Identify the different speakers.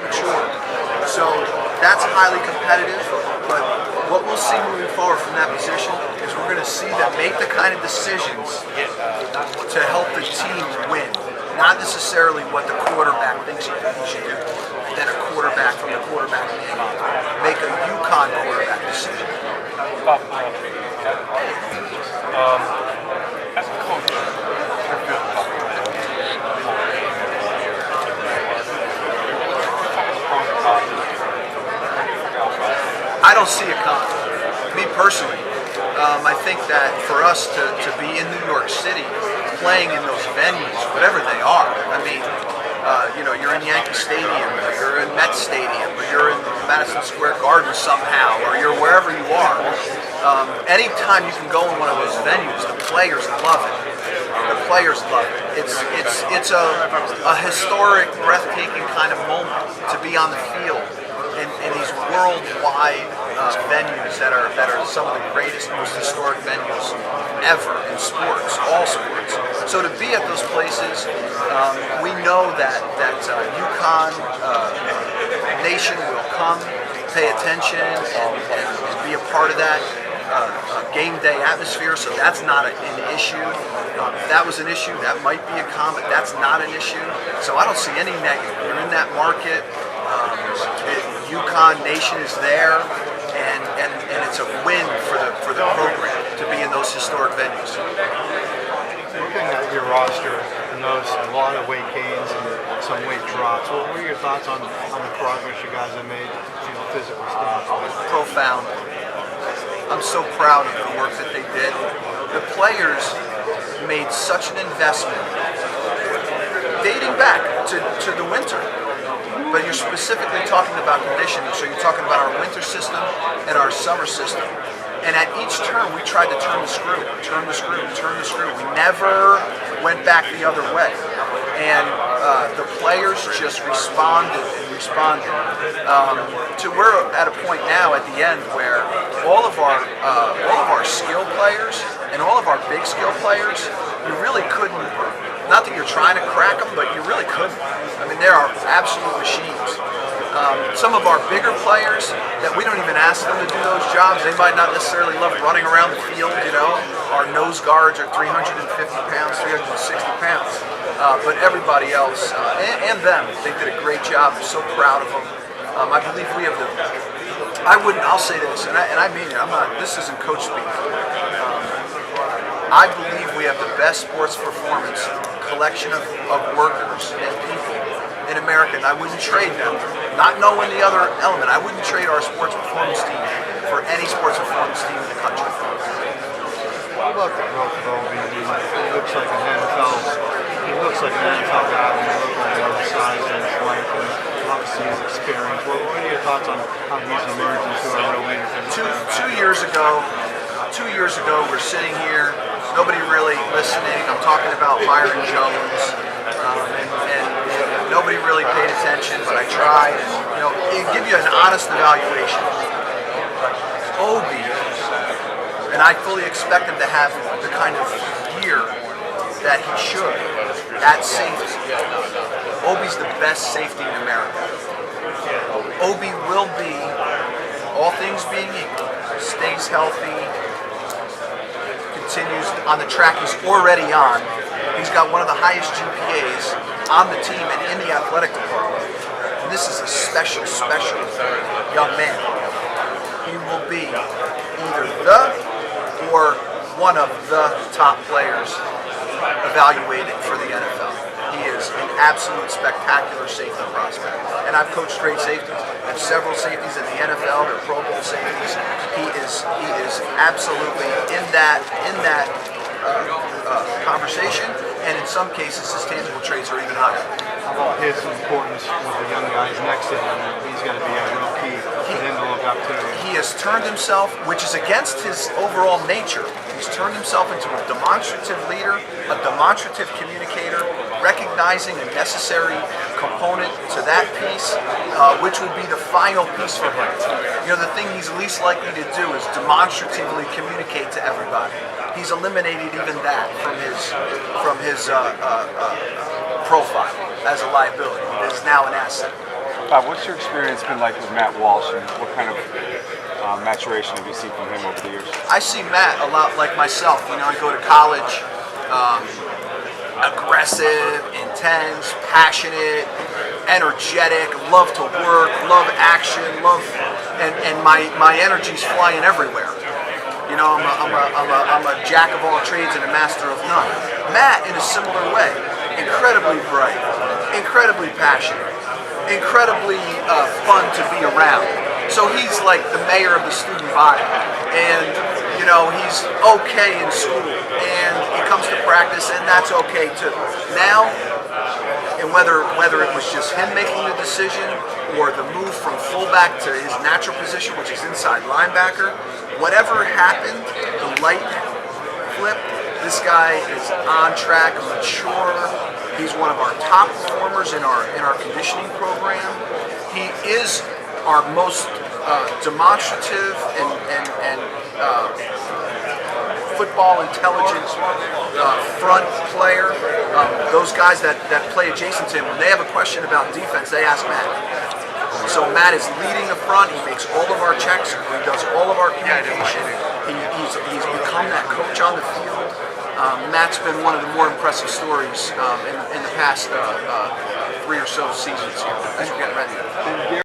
Speaker 1: mature. So that's highly competitive, but what we'll see moving forward from that position is we're going to see them make the kind of decisions to help the team win. Not necessarily what the quarterback thinks he should do. Then a quarterback from the quarterback make a UCONN quarterback decision.
Speaker 2: As a coach, you're feeling about
Speaker 1: I don't see a con. Me personally, I think that for us to be in New York City, playing in those venues, whatever they are, I mean, you're in Yankee Stadium, or you're in Met Stadium, or you're in Madison Square Garden somehow, or you're wherever you are. Anytime you can go in one of those venues, the players love it. The players love it. It's a historic, breathtaking kind of moment to be on the field in these worldwide venues that are some of the greatest, most historic venues ever in sports, all sports. So to be at those places, we know that UConn Nation will come, pay attention, and be a part of that game day atmosphere. So that's not an issue. If that was an issue, that might be a comment. That's not an issue. So I don't see any negative. You're in that market. UConn Nation is there, and it's a win for the program to be in those historic venues.
Speaker 3: Looking at your roster, I noticed a lot of weight gains and some weight drops. What were your thoughts on the progress you guys have made, physical standpoint?
Speaker 1: Profound. I'm so proud of the work that they did. The players made such an investment dating back to the winter. But you're specifically talking about conditioning, so you're talking about our winter system and our summer system. And at each turn, we tried to turn the screw. We never went back the other way. And the players just responded. We're at a point now at the end where all of our skill players and all of our big skill players, you really couldn't. Not that you're trying to crack them, but you really couldn't. I mean, they are absolute machines. Some of our bigger players that we don't even ask them to do those jobs, they might not necessarily love running around the field, Our nose guards are 350 pounds, 360 pounds. But everybody else, and them, they did a great job. I'm so proud of them. I believe we have I'll say this, and I mean it, this isn't coach speak. I believe we have the best sports performance collection of workers and people in America, and I wouldn't trade them. Not knowing the other element, I wouldn't trade our sports performance team for any sports performance team in the country.
Speaker 3: What about the growth of Obi? He looks like an NFL. He looks like an NFL guy when you look at his size and his length, and obviously his experience. What are your thoughts on how he's emerged into a real leader?
Speaker 1: Two years ago, we're sitting here. Nobody really listening. I'm talking about Byron Jones, and nobody really paid attention, but I tried. And, it give you an honest evaluation. Obi, and I fully expect him to have the kind of year that he should at safety. Obi's the best safety in America. Obi will be, all things being equal, stays healthy, continues on the track he's already on. He's got one of the highest GPAs on the team and in the athletic department. And this is a special young man. He will be either the or one of the top players evaluated for the NFL. He is an absolute spectacular safety prospect. And I've coached great safeties. I have several safeties in the NFL. They're Pro Bowl safeties. He is absolutely in that conversation, and in some cases his tangible traits are even higher.
Speaker 3: How about his importance with the young guys next to him? He's going to be a real key for him to look up to.
Speaker 1: He has turned himself, which is against his overall nature, he's turned himself into a demonstrative leader, a demonstrative communicator, recognizing a necessary component to that piece, which would be the final piece for him. The thing he's least likely to do is demonstratively communicate to everybody. He's eliminated even that from his profile as a liability. It is now an asset.
Speaker 2: Bob, what's your experience been like with Matt Walsh, and what kind of maturation have you seen from him over the years?
Speaker 1: I see Matt a lot like myself. You know, I go to college, aggressive, intense, passionate, energetic, love to work, love action, and my energy's flying everywhere. You know, I'm a jack of all trades and a master of none. Matt, in a similar way, incredibly bright, incredibly passionate, incredibly fun to be around. So he's like the mayor of the student body, and you know, he's okay in school, and he comes to practice, and that's okay too. Now, and whether it was just him making the decision or the move from fullback to his natural position, which is inside linebacker, whatever happened, the light flipped. This guy is on track, mature. He's one of our top performers in our conditioning program. He is our most demonstrative and football intelligent front player. Those guys that play adjacent to him, when they have a question about defense, they ask Matt. So Matt is leading the front. He makes all of our checks. He does all of our communication. He's become that coach on the field. Matt's been one of the more impressive stories in the past 3 or so seasons here as we're getting ready.